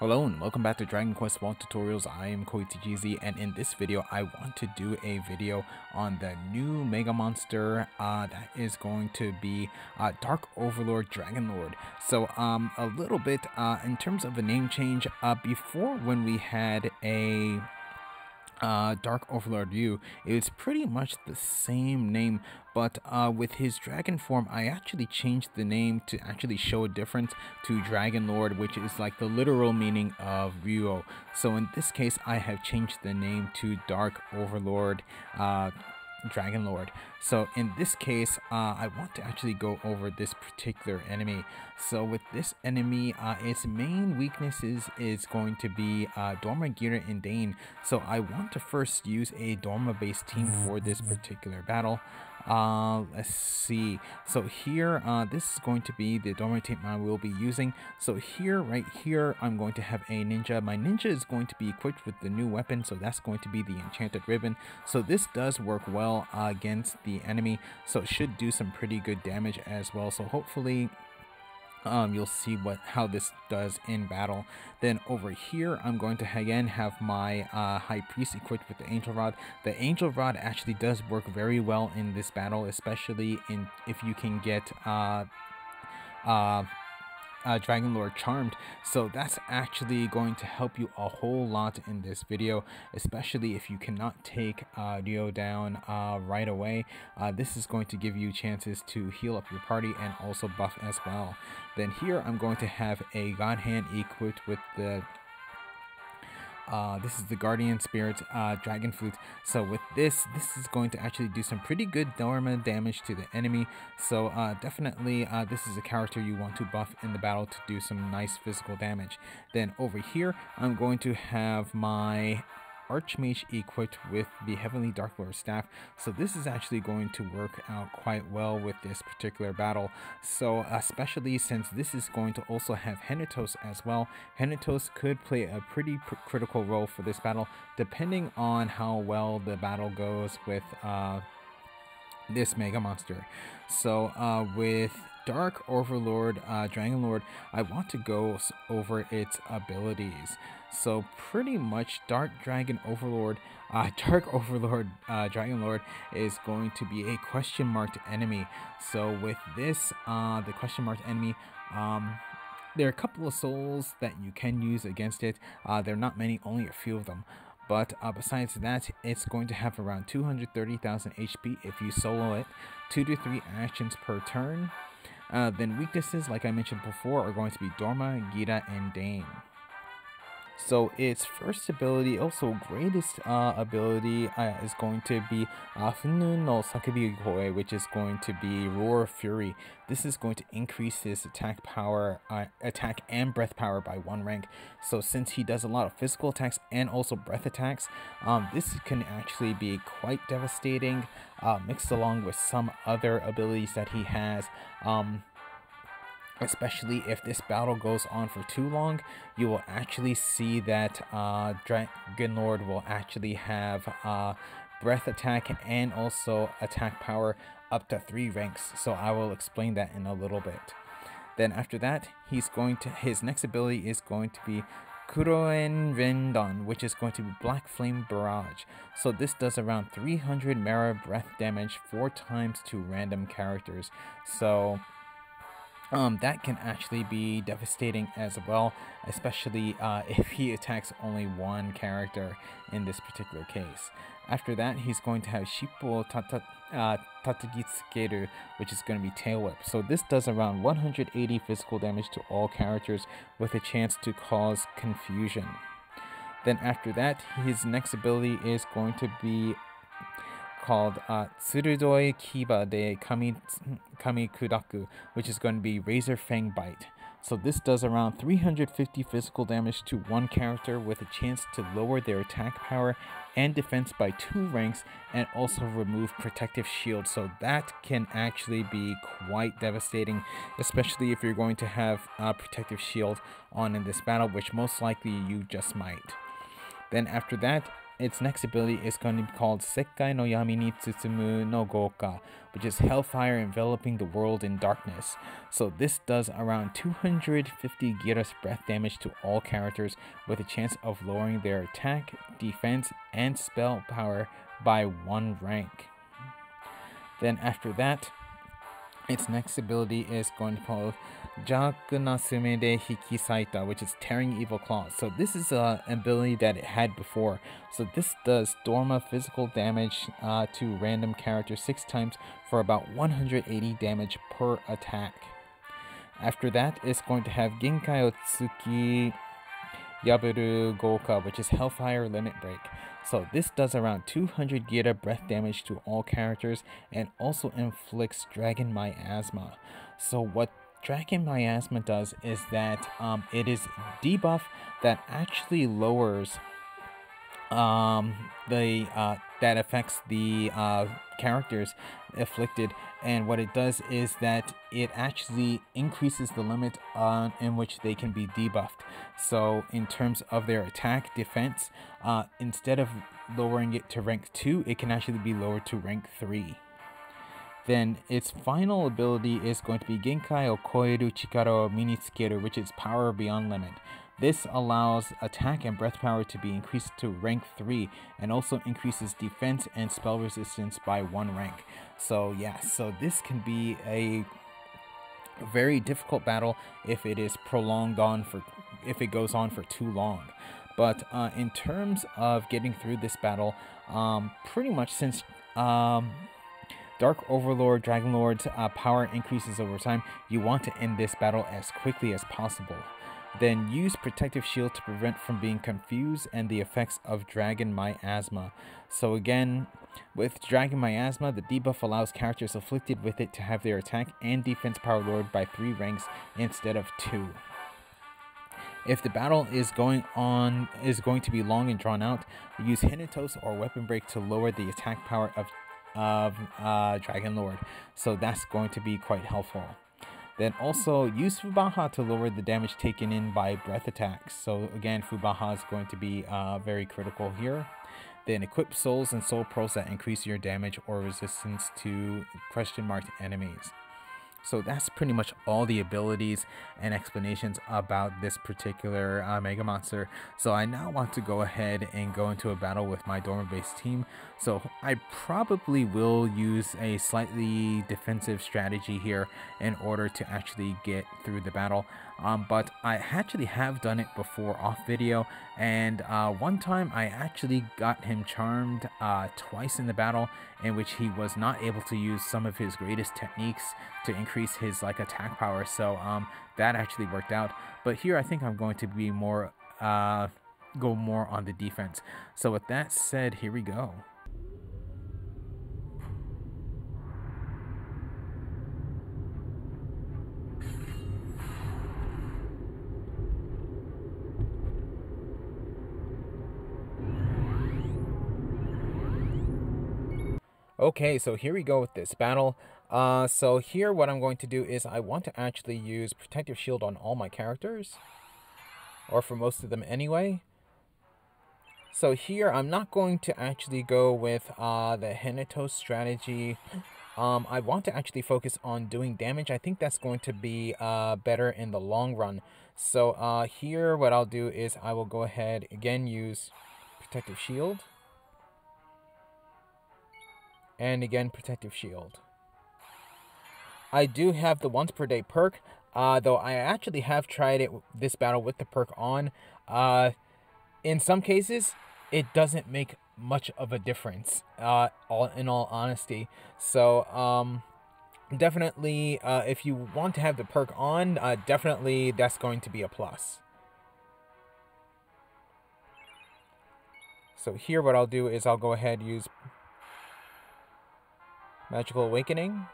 Hello and welcome back to Dragon Quest Walk Tutorials. I am KoiTGZ, and in this video I want to do a video on the new Mega Monster that is going to be Dark Overlord Dragonlord. So a little bit in terms of a name change, before when we had a Dark Overlord U, it's pretty much the same name, but with his dragon form, I actually changed the name to actually show a difference to Dragonlord, which is like the literal meaning of Ryuo. So in this case, I have changed the name to Dark Overlord Dragonlord. So in this case, I want to actually go over this particular enemy. So with this enemy, its main weaknesses is going to be Dorma, Gira, and Dane. So I want to first use a Dorma based team for this particular battle. Let's see. So here, this is going to be the Dorma Team I will be using. So here, right here, I'm going to have a ninja. My ninja is going to be equipped with the new weapon, so that's going to be the Enchanted Ribbon. So this does work well against the enemy, so it should do some pretty good damage as well. So hopefully you'll see how this does in battle. Then over here, I'm going to again have my High Priest equipped with the Angel Rod. The Angel Rod actually does work very well in this battle, especially if you can get Dragonlord Charmed. So that's actually going to help you a whole lot in this video, especially if you cannot take Ryo down right away. This is going to give you chances to heal up your party and also buff as well. Then here I'm going to have a God Hand equipped with the this is the Guardian Spirit Dragon Flute. So with this is going to actually do some pretty good Dorma damage to the enemy. So definitely this is a character you want to buff in the battle to do some nice physical damage. Then over here, I'm going to have my Archmage equipped with the Heavenly Dark Lord staff. So this is actually going to work out quite well with this particular battle. So especially since this is going to also have Henitos as well. Henitos could play a pretty critical role for this battle, depending on how well the battle goes with this Mega Monster. So with Dark Overlord Dragonlord, I want to go over its abilities. So pretty much Dark Overlord Dragonlord is going to be a question marked enemy. So with this, the question marked enemy, there are a couple of souls that you can use against it. There are not many, only a few of them. But besides that, it's going to have around 230,000 HP if you solo it, 2 to 3 actions per turn. Then weaknesses, like I mentioned before, are going to be Dorma, Gira, and Dane. So its first ability, also greatest ability, is going to be Funu no Sakubi Koe, which is going to be Roar of Fury. This is going to increase his attack power, attack and breath power by 1 rank. So since he does a lot of physical attacks and also breath attacks, this can actually be quite devastating, mixed along with some other abilities that he has. Especially if this battle goes on for too long, you will actually see that Dragonlord will actually have breath attack and also attack power up to 3 ranks. So I will explain that in a little bit. Then after that, his next ability is going to be Kuroen Rendon, which is going to be Black Flame Barrage. So this does around 300 Mara breath damage 4 times to random characters. So that can actually be devastating as well, especially if he attacks only 1 character in this particular case. After that, he's going to have Shippo Tatagitsukeru, which is going to be Tail Whip. So this does around 180 physical damage to all characters with a chance to cause confusion. Then after that, his next ability is going to be called Tsurudoi Kiba de Kamikuraku, which is going to be Razor Fang Bite. So this does around 350 physical damage to 1 character with a chance to lower their attack power and defense by 2 ranks and also remove protective shield. So that can actually be quite devastating, especially if you're going to have protective shield on in this battle, which most likely you just might. Then after that, its next ability is going to be called Sekkai no Yami ni Tsutsumu no Goka, which is Hellfire enveloping the world in darkness. So this does around 250 Gyara's breath damage to all characters, with a chance of lowering their attack, defense, and spell power by 1 rank. Then after that, its next ability is going to be called Jakunasume de Hikisaita, which is Tearing Evil Claws. So this is an ability that it had before. So this does Dorma physical damage to random characters 6 times for about 180 damage per attack. After that, it's going to have Genkai Otsuki Yaburu Goka, which is Hellfire Limit Break. So this does around 200 Gira breath damage to all characters and also inflicts Dragon Miasma. So what Dragon Miasma does is that it is debuff that actually lowers that affects the characters afflicted, and what it does is that it actually increases the limit in which they can be debuffed. So in terms of their attack defense, instead of lowering it to rank 2, it can actually be lowered to rank 3. Then its final ability is going to be Genkai o Koeru Chikara o Minitsukeru, which is Power Beyond Limit. This allows attack and breath power to be increased to rank 3 and also increases defense and spell resistance by 1 rank. So yeah, so this can be a very difficult battle if it is prolonged if it goes on for too long. But in terms of getting through this battle, pretty much since Dark Overlord Dragonlord's power increases over time, you want to end this battle as quickly as possible. Then use Protective Shield to prevent from being confused and the effects of Dragon Miasma. So again, with Dragon Miasma, the debuff allows characters afflicted with it to have their attack and defense power lowered by 3 ranks instead of 2. If the battle is going to be long and drawn out, use Hinatos or Weapon Break to lower the attack power of Dragonlord. So that's going to be quite helpful. Then also use Fubaha to lower the damage taken in by breath attacks. So again, Fubaha is going to be very critical here. Then equip souls and soul pearls that increase your damage or resistance to question marked enemies. So that's pretty much all the abilities and explanations about this particular Mega Monster. So I now want to go ahead and go into a battle with my Dorma based team. So I probably will use a slightly defensive strategy here in order to actually get through the battle. But I actually have done it before off video, and one time I actually got him charmed twice in the battle, in which he was not able to use some of his greatest techniques to increase his attack power. So that actually worked out. But here I think I'm going to be more go more on the defense. So with that said, here we go. Okay, so here we go with this battle. So here what I'm going to do is I want to actually use Protective Shield on all my characters, or for most of them anyway. So here I'm not going to actually go with the Hinatos strategy. I want to actually focus on doing damage. I think that's going to be better in the long run. So here what I'll do is I will go ahead again, use Protective Shield. And again, Protective Shield. I do have the once per day perk, though I actually have tried this battle with the perk on. In some cases, it doesn't make much of a difference, in all honesty. So definitely, if you want to have the perk on, definitely that's going to be a plus. So here what I'll do is I'll go ahead and use Magical Awakening.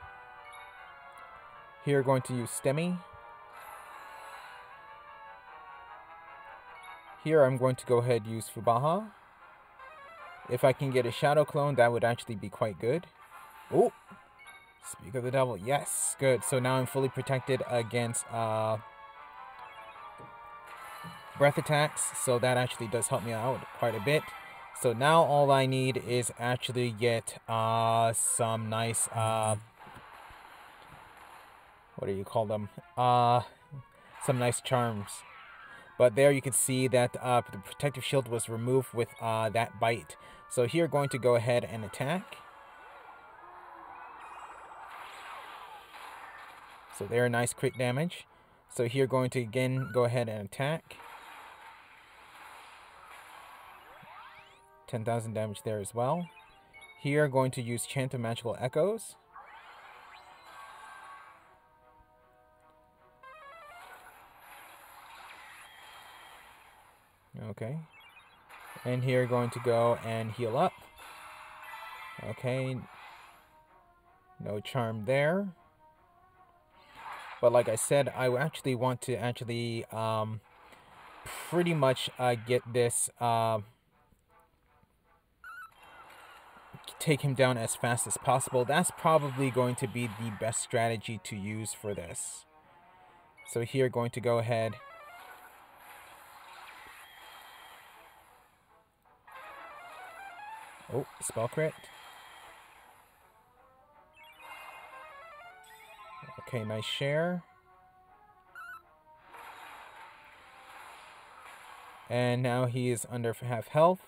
Here going to use Stemmy. Here I'm going to go ahead and use Fubaha. If I can get a Shadow Clone, that would actually be quite good. Oh! Speak of the devil. Yes, good. So now I'm fully protected against breath attacks. So that actually does help me out quite a bit. So now all I need is actually get some nice what do you call them? Some nice charms. But there you can see that the protective shield was removed with that bite. So here, going to go ahead and attack. So there, nice crit damage. So here, going to again go ahead and attack. 10,000 damage there as well. Here, going to use Chant of Magical Echoes. Okay. And here, going to go and heal up. Okay. No charm there. But like I said, I actually want to actually pretty much get this, take him down as fast as possible. That's probably going to be the best strategy to use for this. So here, going to go ahead. Oh, spell crit. Okay, nice share. And now he is under half health.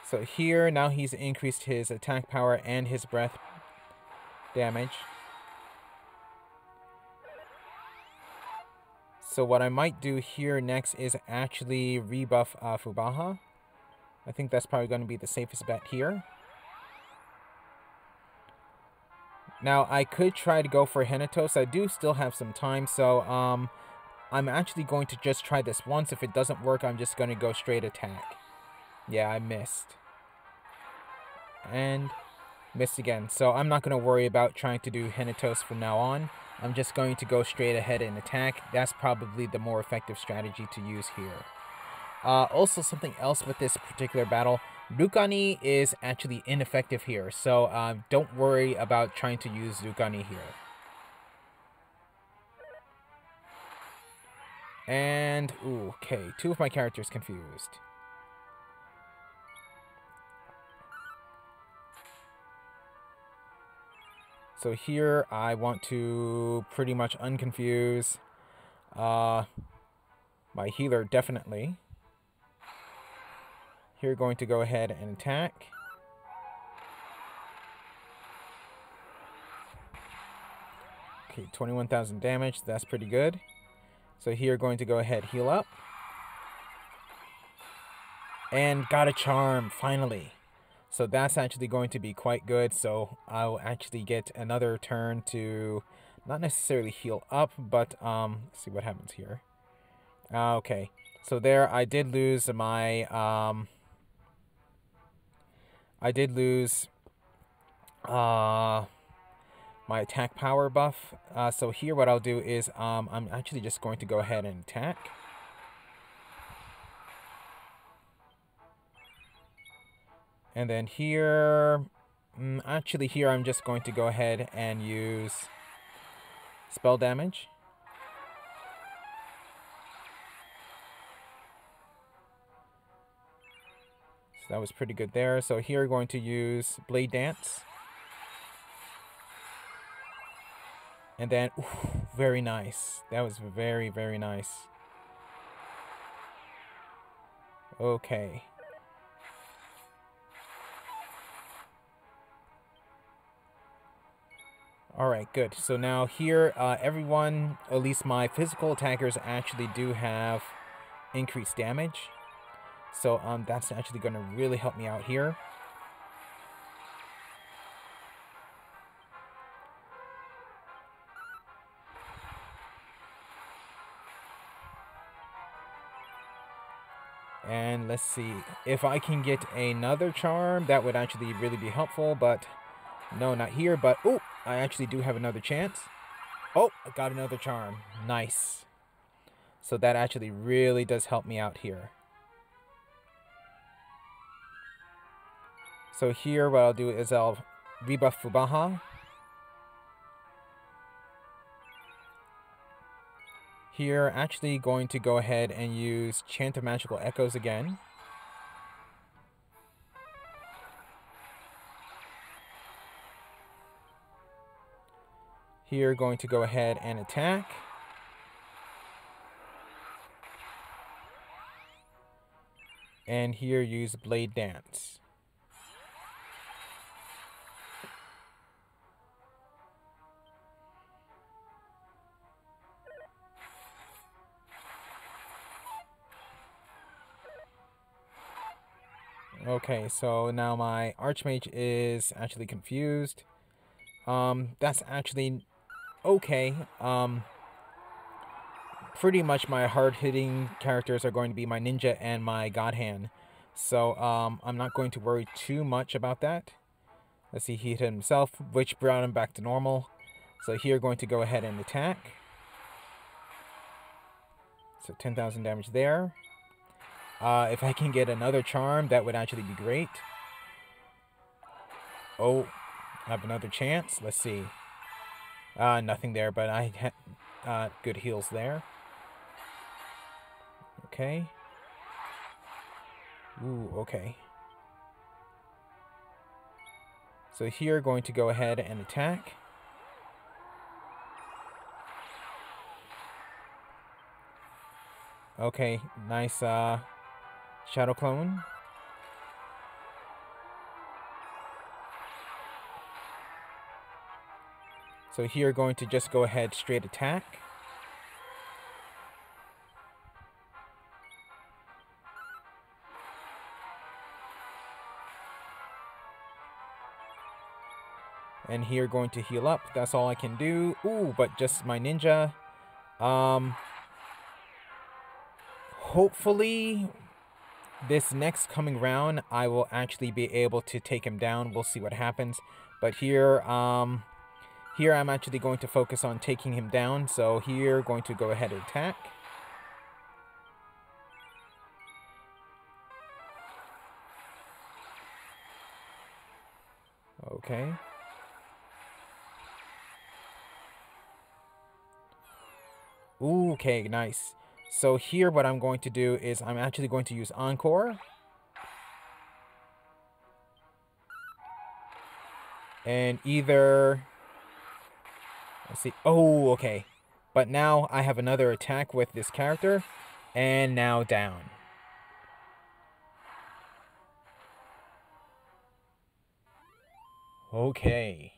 So here, now he's increased his attack power and his breath damage. So what I might do here next is actually rebuff Fubaha. I think that's probably going to be the safest bet here. Now, I could try to go for Henatos. I do still have some time, so I'm actually going to just try this once. If it doesn't work, I'm just going to go straight attack. Yeah, I missed. And missed again. So I'm not going to worry about trying to do Henatos from now on. I'm just going to go straight ahead and attack. That's probably the more effective strategy to use here. Also, something else with this particular battle, Rukani is actually ineffective here. So don't worry about trying to use Rukani here. And, ooh, okay, two of my characters confused. So here, I want to pretty much unconfuse my healer, definitely. Here, going to go ahead and attack. Okay, 21,000 damage, that's pretty good. So here, going to go ahead, heal up. And got a charm, finally. So that's actually going to be quite good. So I'll actually get another turn to not necessarily heal up, but let's see what happens here. Okay, so there I did lose my my attack power buff. So here what I'll do is I'm actually just going to go ahead and attack. And then here, actually here I'm just going to go ahead and use spell damage. So that was pretty good there. So here we're going to use Blade Dance. And then, ooh, very nice. That was very, very nice. Okay. Alright, good. So now here, everyone, at least my physical attackers, actually do have increased damage. So that's actually going to really help me out here. And let's see, if I can get another charm, that would actually really be helpful, but no, not here. But, oh, I actually do have another chance. Oh, I got another charm. Nice. So that actually really does help me out here. So here, what I'll do is I'll rebuff Fubaha. Here, actually going to go ahead and use Chant of Magical Echoes again. Here, going to go ahead and attack. And here, use Blade Dance. Okay, so now my Archmage is actually confused. That's actually okay. Pretty much my hard-hitting characters are going to be my Ninja and my God Hand. So, I'm not going to worry too much about that. Let's see, he hit himself, which brought him back to normal. So here, going to go ahead and attack. So 10,000 damage there. If I can get another charm, that would actually be great. Oh, I have another chance. Let's see. Nothing there, but I had good heals there. Okay. Ooh, okay. So here, going to go ahead and attack. Okay, nice Shadow Clone. So here, going to just go ahead, straight attack. And here, going to heal up. That's all I can do. Ooh, but just my Ninja. Hopefully, this next coming round, I will actually be able to take him down. We'll see what happens. But here, here I'm actually going to focus on taking him down. So here, going to go ahead and attack. Okay. Ooh, okay, nice. So here what I'm going to do is I'm actually going to use Encore. And either... Let's see. Oh, okay. But now I have another attack with this character. And now down. Okay.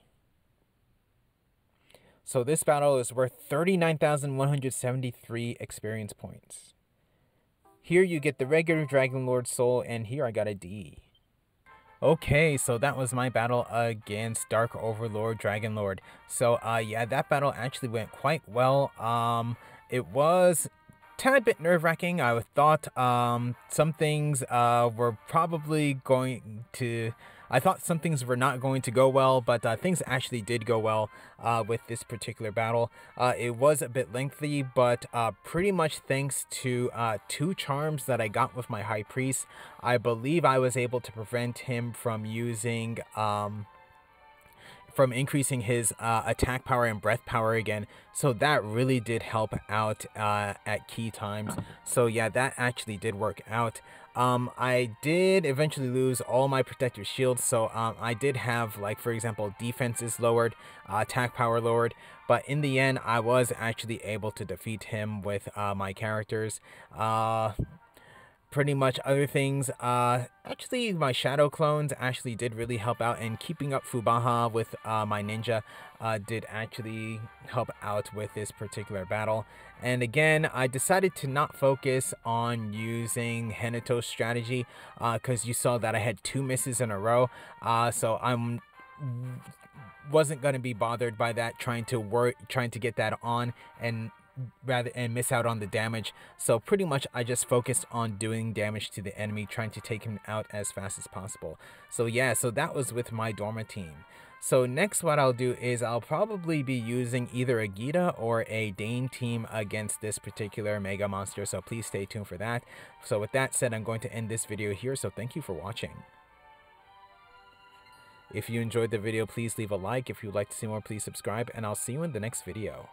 So this battle is worth 39,173 experience points. Here you get the regular Dragonlord soul, and here I got a D. Okay, so that was my battle against Dark Overlord Dragonlord. So yeah, that battle actually went quite well. It was tad bit nerve-wracking. I thought some things were probably going to... I thought some things were not going to go well, but things actually did go well with this particular battle. It was a bit lengthy, but pretty much thanks to 2 charms that I got with my High Priest, I believe I was able to prevent him from using... from increasing his attack power and breath power again. So that really did help out at key times. So yeah, that actually did work out. I did eventually lose all my protective shields, so I did have, like, for example, defenses lowered, attack power lowered, but in the end, I was actually able to defeat him with my characters. Pretty much other things, actually my shadow clones actually did really help out, and keeping up Fubaha with my ninja did actually help out with this particular battle. And again, I decided to not focus on using Henito's strategy because you saw that I had 2 misses in a row, so wasn't going to be bothered by that, trying to get that on and miss out on the damage. So pretty much I just focused on doing damage to the enemy, trying to take him out as fast as possible. So yeah, so that was with my Dorma team. So next what I'll do is I'll probably be using either a Gita or a Dane team against this particular Mega Monster, so please stay tuned for that. So with that said, I'm going to end this video here, so thank you for watching. If you enjoyed the video, please leave a like. If you'd like to see more, please subscribe, and I'll see you in the next video.